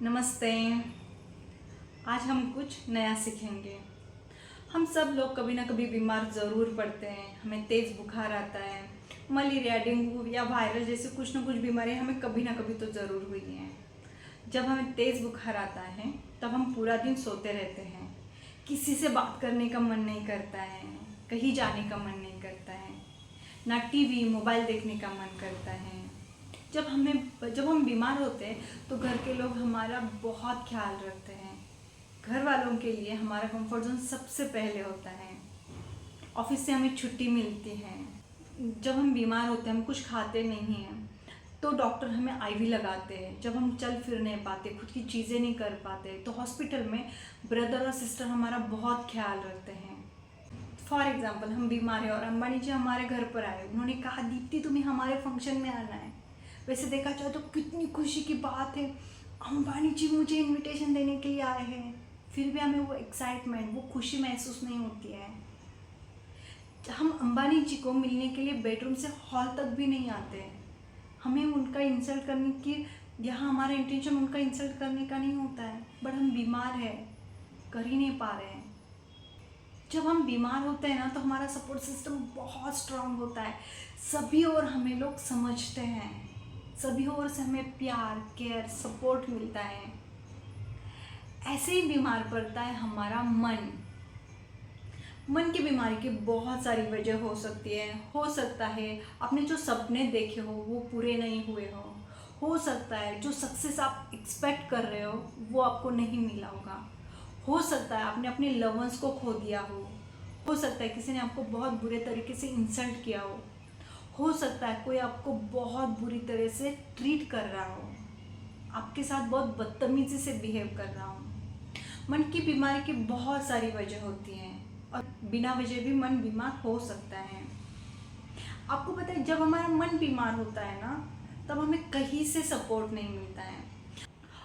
नमस्ते। आज हम कुछ नया सीखेंगे। हम सब लोग कभी ना कभी बीमार ज़रूर पड़ते हैं। हमें तेज़ बुखार आता है, मलेरिया, डेंगू या वायरल जैसे कुछ ना कुछ बीमारियां हमें कभी ना कभी तो ज़रूर हुई हैं। जब हमें तेज़ बुखार आता है तब हम पूरा दिन सोते रहते हैं। किसी से बात करने का मन नहीं करता है, कहीं जाने का मन नहीं करता है, ना टीवी मोबाइल देखने का मन करता है। जब हम बीमार होते हैं तो घर के लोग हमारा बहुत ख्याल रखते हैं। घर वालों के लिए हमारा कंफर्ट जोन सबसे पहले होता है। ऑफिस से हमें छुट्टी मिलती है। जब हम बीमार होते हैं, हम कुछ खाते नहीं हैं तो डॉक्टर हमें आईवी लगाते हैं। जब हम चल फिर नहीं पाते, खुद की चीज़ें नहीं कर पाते, तो हॉस्पिटल में ब्रदर और सिस्टर हमारा बहुत ख्याल रखते हैं। फॉर एग्जाम्पल, हम बीमार हैं और अंबानी जी हमारे घर पर आए। उन्होंने कहा, दीप्ति तुम्हें हमारे फंक्शन में आना है। वैसे देखा जाए तो कितनी खुशी की बात है, अंबानी जी मुझे इनविटेशन देने के लिए आए हैं। फिर भी हमें वो एक्साइटमेंट, वो खुशी महसूस नहीं होती है। हम अंबानी जी को मिलने के लिए बेडरूम से हॉल तक भी नहीं आते हैं। हमें उनका इंसल्ट करने की, यहाँ हमारा इंटेंशन उनका इंसल्ट करने का नहीं होता है, बट हम बीमार हैं, कर ही नहीं पा रहे हैं। जब हम बीमार होते हैं ना तो हमारा सपोर्ट सिस्टम बहुत स्ट्रांग होता है। सभी ओर हमें लोग समझते हैं, सभी ओर से हमें प्यार, केयर, सपोर्ट मिलता है। ऐसे ही बीमार पड़ता है हमारा मन। मन की बीमारी की बहुत सारी वजह हो सकता है आपने जो सपने देखे हो वो पूरे नहीं हुए हो सकता है जो सक्सेस आप एक्सपेक्ट कर रहे वो आपको नहीं मिला होगा। हो सकता है आपने अपने लव वंस को खो दिया हो सकता है किसी ने आपको बहुत बुरे तरीके से इंसल्ट किया हो सकता है कोई आपको बहुत बुरी तरह से ट्रीट कर रहा हो, आपके साथ बहुत बदतमीजी से बिहेव कर रहा हो। मन की बीमारी की बहुत सारी वजह होती हैं और बिना वजह भी मन बीमार हो सकता है। आपको पता है, जब हमारा मन बीमार होता है ना तब हमें कहीं से सपोर्ट नहीं मिलता है।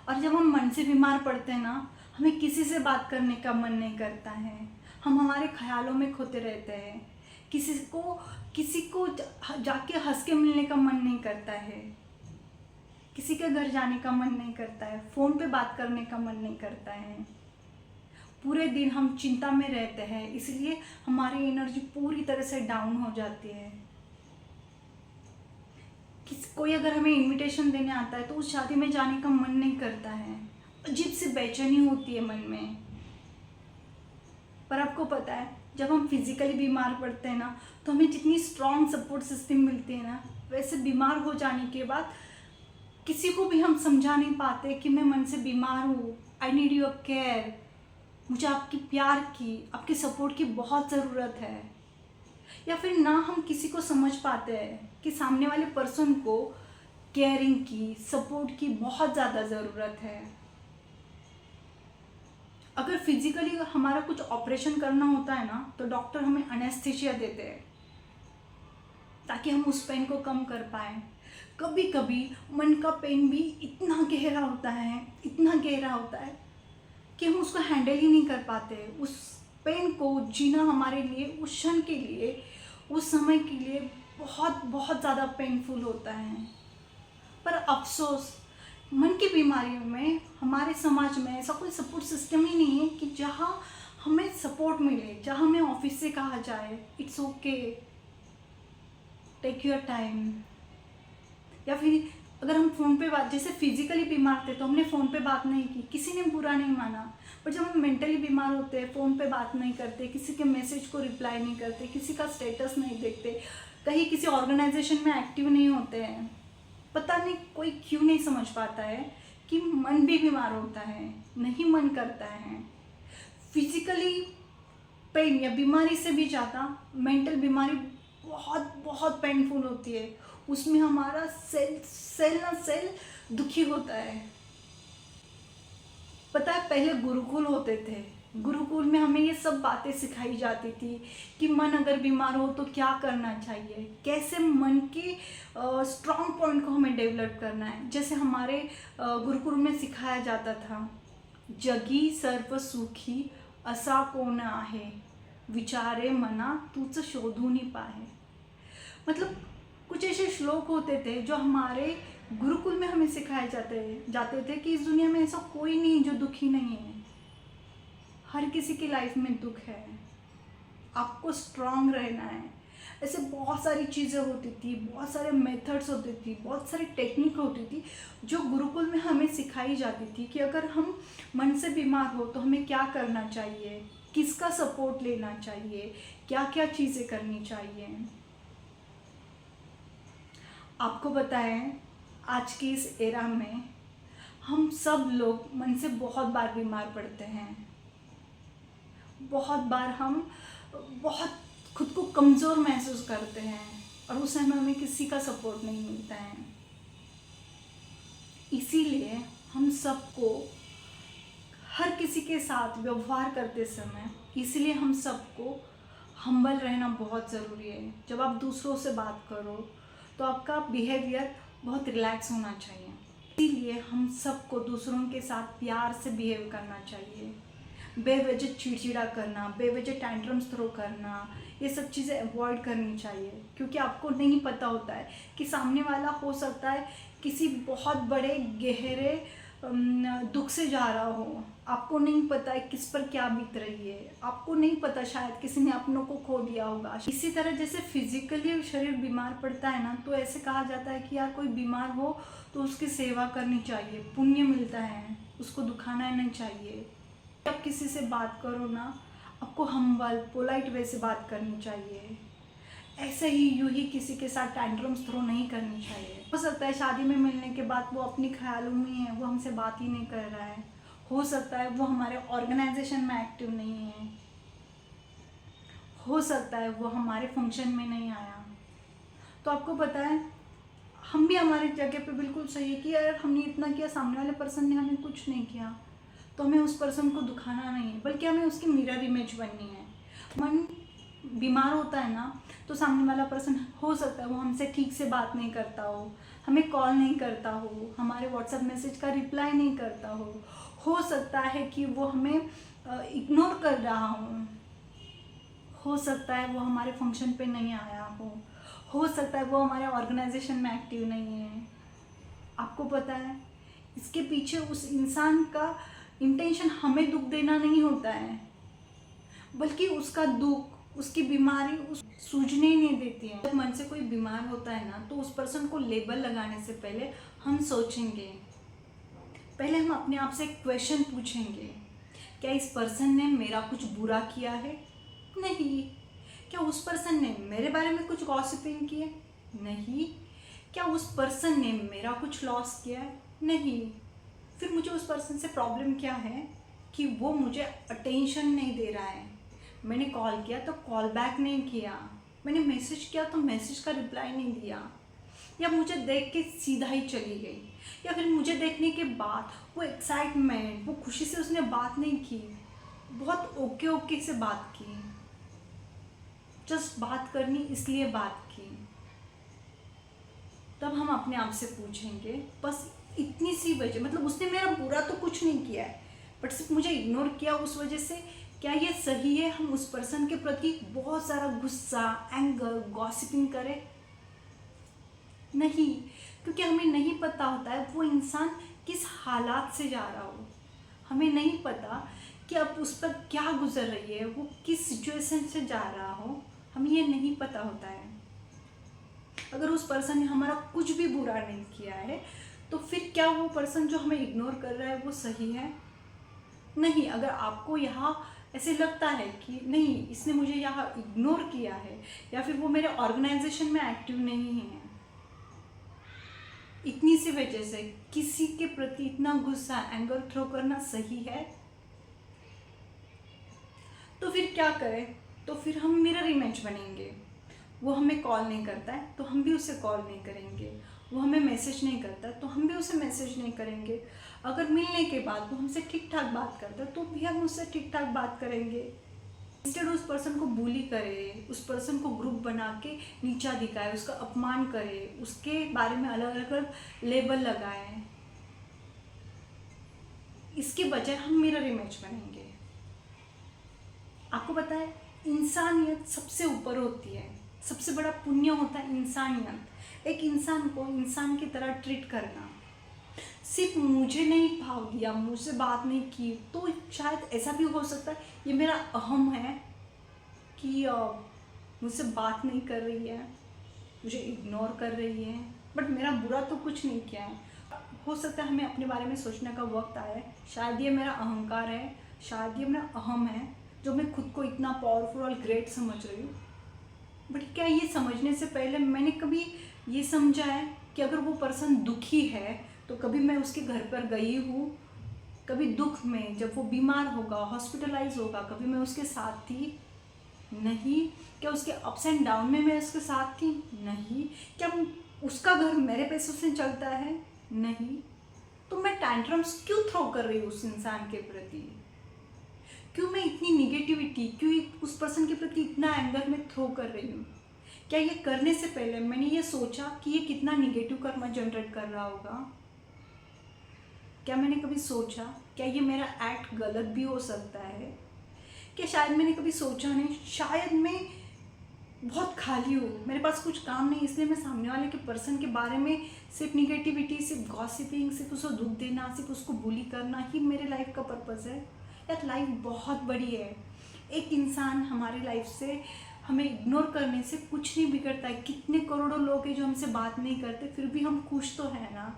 और जब हम मन से बीमार पड़ते हैं ना, हमें किसी से बात करने का मन नहीं करता है। हम हमारे ख्यालों में खोते रहते हैं। किसी को जाके हंस के मिलने का मन नहीं करता है, किसी के घर जाने का मन नहीं करता है, फ़ोन पे बात करने का मन नहीं करता है। पूरे दिन हम चिंता में रहते हैं, इसलिए हमारी एनर्जी पूरी तरह से डाउन हो जाती है। कोई अगर हमें इनविटेशन देने आता है तो उस शादी में जाने का मन नहीं करता है, अजीब सी बेचैनी होती है मन में। पर आपको पता है, जब हम फिजिकली बीमार पड़ते हैं ना तो हमें जितनी स्ट्रॉन्ग सपोर्ट सिस्टम मिलती है ना, वैसे बीमार हो जाने के बाद किसी को भी हम समझा नहीं पाते कि मैं मन से बीमार हूँ, आई नीड योर केयर, मुझे आपकी प्यार की, आपके सपोर्ट की बहुत ज़रूरत है। या फिर ना हम किसी को समझ पाते हैं कि सामने वाले पर्सन को केयरिंग की, सपोर्ट की बहुत ज़्यादा ज़रूरत है। अगर फिजिकली हमारा कुछ ऑपरेशन करना होता है ना तो डॉक्टर हमें एनेस्थीसिया देते हैं ताकि हम उस पेन को कम कर पाए। कभी कभी मन का पेन भी इतना गहरा होता है, इतना गहरा होता है कि हम उसको हैंडल ही नहीं कर पाते। उस पेन को जीना हमारे लिए, उस क्षण के लिए, उस समय के लिए बहुत बहुत ज़्यादा पेनफुल होता है। पर अफसोस, मन की बीमारियों में हमारे समाज में ऐसा कोई सपोर्ट सिस्टम ही नहीं है कि जहाँ हमें सपोर्ट मिले, जहाँ हमें ऑफिस से कहा जाए it's okay, take your time. या फिर अगर हम फ़ोन पे बात, जैसे फिजिकली बीमार थे तो हमने फ़ोन पे बात नहीं की, किसी ने बुरा नहीं माना। पर जब हम मेंटली बीमार होते हैं, फ़ोन पे बात नहीं करते, किसी के मैसेज को रिप्लाई नहीं करते, किसी का स्टेटस नहीं देखते, कहीं किसी ऑर्गेनाइजेशन में एक्टिव नहीं होते हैं, पता नहीं कोई क्यों नहीं समझ पाता है कि मन भी बीमार होता है, नहीं मन करता है। फिजिकली पेन या बीमारी से भी ज़्यादा मेंटल बीमारी बहुत बहुत पेनफुल होती है। उसमें हमारा सेल दुखी होता है। पता है, पहले गुरुकुल होते थे, गुरुकुल में हमें ये सब बातें सिखाई जाती थी कि मन अगर बीमार हो तो क्या करना चाहिए, कैसे मन के स्ट्रॉन्ग पॉइंट को हमें डेवलप करना है। जैसे हमारे गुरुकुल में सिखाया जाता था, जगी सर्व सुखी असा कोण आहे, विचारे मना तूच शोधूनी पाहे। मतलब कुछ ऐसे श्लोक होते थे जो हमारे गुरुकुल में हमें सिखाए जाते थे कि इस दुनिया में ऐसा कोई नहीं जो दुखी नहीं है। हर किसी की लाइफ में दुख है, आपको स्ट्रांग रहना है। ऐसे बहुत सारी चीज़ें होती थी, बहुत सारे मेथड्स होती थी, बहुत सारी टेक्निक होती थी जो गुरुकुल में हमें सिखाई जाती थी कि अगर हम मन से बीमार हो तो हमें क्या करना चाहिए, किसका सपोर्ट लेना चाहिए, क्या क्या चीज़ें करनी चाहिए। आपको पता है आज की इस एरा में हम सब लोग मन से बहुत बार बीमार पड़ते हैं। बहुत बार हम बहुत खुद को कमज़ोर महसूस करते हैं और उस समय हमें किसी का सपोर्ट नहीं मिलता है। इसीलिए हम सबको हर किसी के साथ व्यवहार करते समय इसलिए हम सबको हम्बल रहना बहुत ज़रूरी है। जब आप दूसरों से बात करो तो आपका बिहेवियर बहुत रिलैक्स होना चाहिए। इसीलिए हम सबको दूसरों के साथ प्यार से बिहेव करना चाहिए। बेवजह चिड़चिड़ा करना, बेवजह टैंट्रम्स थ्रो करना, ये सब चीज़ें अवॉइड करनी चाहिए, क्योंकि आपको नहीं पता होता है कि सामने वाला हो सकता है किसी बहुत बड़े गहरे दुख से जा रहा हो। आपको नहीं पता है किस पर क्या बीत रही है, आपको नहीं पता, शायद किसी ने अपनों को खो दिया होगा। इसी तरह जैसे फिजिकली शरीर बीमार पड़ता है ना, तो ऐसे कहा जाता है कि यार कोई बीमार हो तो उसकी सेवा करनी चाहिए, पुण्य मिलता है, उसको दुखाना नहीं चाहिए। आप किसी से बात करो ना, आपको हम्बल पोलाइट वे से बात करनी चाहिए। ऐसे ही यूं ही किसी के साथ टैंट्रम्स थ्रो नहीं करनी चाहिए। हो सकता है शादी में मिलने के बाद वो अपनी ख्यालों में है, वो हमसे बात ही नहीं कर रहा है। हो सकता है वो हमारे ऑर्गेनाइजेशन में एक्टिव नहीं है, हो सकता है वो हमारे फंक्शन में नहीं आया। तो आपको पता है हम भी हमारी जगह पे बिल्कुल सही है कि यार हमने इतना किया, सामने वाले पर्सन ने हमें कुछ नहीं किया, तो हमें उस पर्सन को दुखाना नहीं है, बल्कि हमें उसकी मिरर इमेज बननी है। मन बीमार होता है ना, तो सामने वाला पर्सन हो सकता है वो हमसे ठीक से बात नहीं करता हो, हमें कॉल नहीं करता हो, हमारे व्हाट्सएप मैसेज का रिप्लाई नहीं करता हो सकता है कि वो हमें इग्नोर कर रहा हो सकता है वो हमारे फंक्शन पे नहीं आया हो सकता है वो हमारे ऑर्गेनाइजेशन में एक्टिव नहीं है। आपको पता है इसके पीछे उस इंसान का इंटेंशन हमें दुख देना नहीं होता है, बल्कि उसका दुख, उसकी बीमारी उस सूझने ही नहीं देती है। जब मन से कोई बीमार होता है ना, तो उस पर्सन को लेबल लगाने से पहले हम सोचेंगे, पहले हम अपने आप से एक क्वेश्चन पूछेंगे, क्या इस पर्सन ने मेरा कुछ बुरा किया है? नहीं। क्या उस पर्सन ने मेरे बारे में कुछ गॉसिपिंग की है? नहीं। क्या उस पर्सन ने मेरा कुछ लॉस किया है? नहीं। फिर मुझे उस पर्सन से प्रॉब्लम क्या है कि वो मुझे अटेंशन नहीं दे रहा है। मैंने कॉल किया तो कॉल बैक नहीं किया, मैंने मैसेज किया तो मैसेज का रिप्लाई नहीं दिया, या मुझे देख के सीधा ही चली गई, या फिर मुझे देखने के बाद वो एक्साइटमेंट, वो खुशी से उसने बात नहीं की, बहुत ओके ओके से बात की, जस्ट बात करनी इसलिए बात की। तब हम अपने आप से पूछेंगे, बस इतनी सी वजह, मतलब उसने मेरा बुरा तो कुछ नहीं किया है, बट सिर्फ मुझे इग्नोर किया, उस वजह से क्या ये सही है हम उस पर्सन के प्रति बहुत सारा गुस्सा, एंगर, गॉसिपिंग करें? नहीं, क्योंकि हमें नहीं पता होता है वो इंसान किस हालात से जा रहा हो, हमें नहीं पता कि अब उस पर क्या गुजर रही है, वो किस सिचुएशन से जा रहा हो, हमें ये नहीं पता होता है। अगर उस पर्सन ने हमारा कुछ भी बुरा नहीं किया है, तो फिर क्या वो पर्सन जो हमें इग्नोर कर रहा है वो सही है? नहीं। अगर आपको यहाँ ऐसे लगता है कि नहीं, इसने मुझे यहाँ इग्नोर किया है, या फिर वो मेरे ऑर्गेनाइजेशन में एक्टिव नहीं है, इतनी सी वजह से किसी के प्रति इतना गुस्सा, एंगर थ्रो करना सही है? तो फिर क्या करें? तो फिर हम मिरर इमेज बनेंगे। वो हमें कॉल नहीं करता है तो हम भी उसे कॉल नहीं करेंगे, वो हमें मैसेज नहीं करता है तो हम भी उसे मैसेज नहीं करेंगे। अगर मिलने के बाद वो हमसे ठीक ठाक बात करता है तो भी हम उससे ठीक ठाक बात करेंगे। इंस्टेड उस पर्सन को बुली करे, उस पर्सन को ग्रुप बना के नीचा दिखाए, उसका अपमान करे, उसके बारे में अलग अलग लेबल लगाए, इसके बजाय हम मिरर इमेज बनेंगे। आपको पता है इंसानियत सबसे ऊपर होती है, सबसे बड़ा पुण्य होता है इंसानियत। एक इंसान को इंसान की तरह ट्रीट करना। सिर्फ मुझे नहीं भाव दिया, मुझसे बात नहीं की, तो शायद ऐसा भी हो सकता है ये मेरा अहम है कि मुझसे बात नहीं कर रही है, मुझे इग्नोर कर रही है, बट मेरा बुरा तो कुछ नहीं किया है। हो सकता है हमें अपने बारे में सोचने का वक्त आया है। शायद ये मेरा अहंकार है, शायद ये मेरा अहम है, जो मैं खुद को इतना पावरफुल और ग्रेट समझ रही हूँ। बट क्या ये समझने से पहले मैंने कभी ये समझा है कि अगर वो पर्सन दुखी है तो कभी मैं उसके घर पर गई हूँ? कभी दुख में जब वो बीमार होगा, हॉस्पिटलाइज होगा, कभी मैं उसके साथ थी? नहीं। क्या उसके अप्स एंड डाउन में मैं उसके साथ थी? नहीं। क्या उसका घर मेरे पैसों से चलता है? नहीं। तो मैं टैंट्रम्स क्यों थ्रो कर रही हूँ उस इंसान के प्रति? क्यों मैं इतनी निगेटिविटी, क्यों उस पर्सन के प्रति इतना एंगर में थ्रो कर रही हूँ? क्या ये करने से पहले मैंने ये सोचा कि ये कितना निगेटिव कर्मा जनरेट कर रहा होगा? क्या मैंने कभी सोचा क्या ये मेरा एक्ट गलत भी हो सकता है? क्या शायद मैंने कभी सोचा नहीं, शायद मैं बहुत खाली हूँ, मेरे पास कुछ काम नहीं, इसलिए मैं सामने वाले के पर्सन के बारे में सिर्फ निगेटिविटी, सिर्फ गॉसिपिंग, सिर्फ उसको दुख देना, सिर्फ उसको बुली करना ही मेरे लाइफ का पर्पस है? यार लाइफ बहुत बड़ी है। एक इंसान हमारी लाइफ से हमें इग्नोर करने से कुछ नहीं बिगड़ता है। कितने करोड़ों लोग हैं जो हमसे बात नहीं करते, फिर भी हम खुश तो है ना।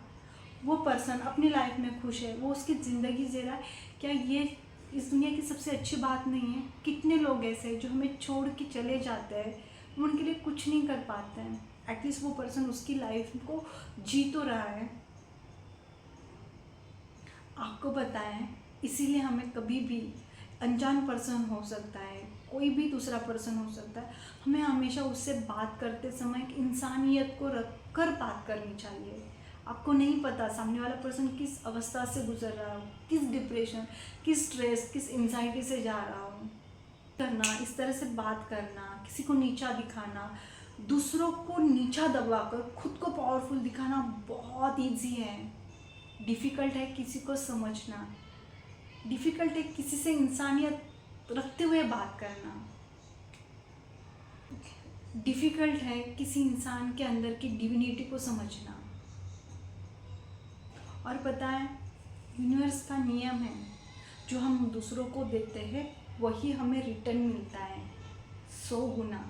वो पर्सन अपनी लाइफ में खुश है, वो उसकी ज़िंदगी जी रहा है। क्या ये इस दुनिया की सबसे अच्छी बात नहीं है? कितने लोग ऐसे हैं जो हमें छोड़ के चले जाते हैं, हम उनके लिए कुछ नहीं कर पाते हैं। एटलीस्ट वो पर्सन उसकी लाइफ को जी तो रहा है। आपको पता है, इसीलिए हमें कभी भी अनजान पर्सन हो सकता है, कोई भी दूसरा पर्सन हो सकता है, हमें हमेशा उससे बात करते समय इंसानियत को रख कर बात करनी चाहिए। आपको नहीं पता सामने वाला पर्सन किस अवस्था से गुजर रहा हो, किस डिप्रेशन, किस स्ट्रेस, किस एंजाइटी से जा रहा हो। करना, इस तरह से बात करना, किसी को नीचा दिखाना, दूसरों को नीचा दबाकर खुद को पावरफुल दिखाना बहुत ईजी है। डिफ़िकल्ट है किसी को समझना, डिफ़िकल्ट है किसी से इंसानियत रखते हुए बात करना, डिफ़िकल्ट है किसी इंसान के अंदर की डिविनिटी को समझना। और पता है, यूनिवर्स का नियम है, जो हम दूसरों को देते हैं वही हमें रिटर्न मिलता है 100 गुना।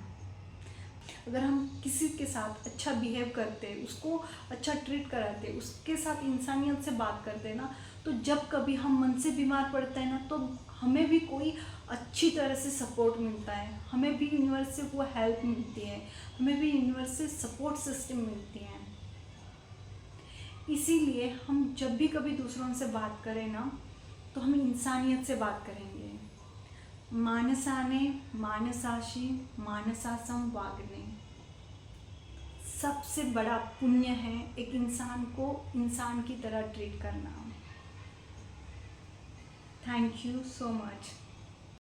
अगर हम किसी के साथ अच्छा बिहेव करते, उसको अच्छा ट्रीट कराते, उसके साथ इंसानियत से बात करते ना, तो जब कभी हम मन से बीमार पड़ते हैं ना, तो हमें भी कोई अच्छी तरह से सपोर्ट मिलता है, हमें भी यूनिवर्स से वो हेल्प मिलती है, हमें भी यूनिवर्स से सपोर्ट सिस्टम मिलती है। इसीलिए हम जब भी कभी दूसरों से बात करें ना, तो हम इंसानियत से बात करेंगे। मानसाने मानसाशी मानसासम वागने। सबसे बड़ा पुण्य है एक इंसान को इंसान की तरह ट्रीट करना। Thank you so much.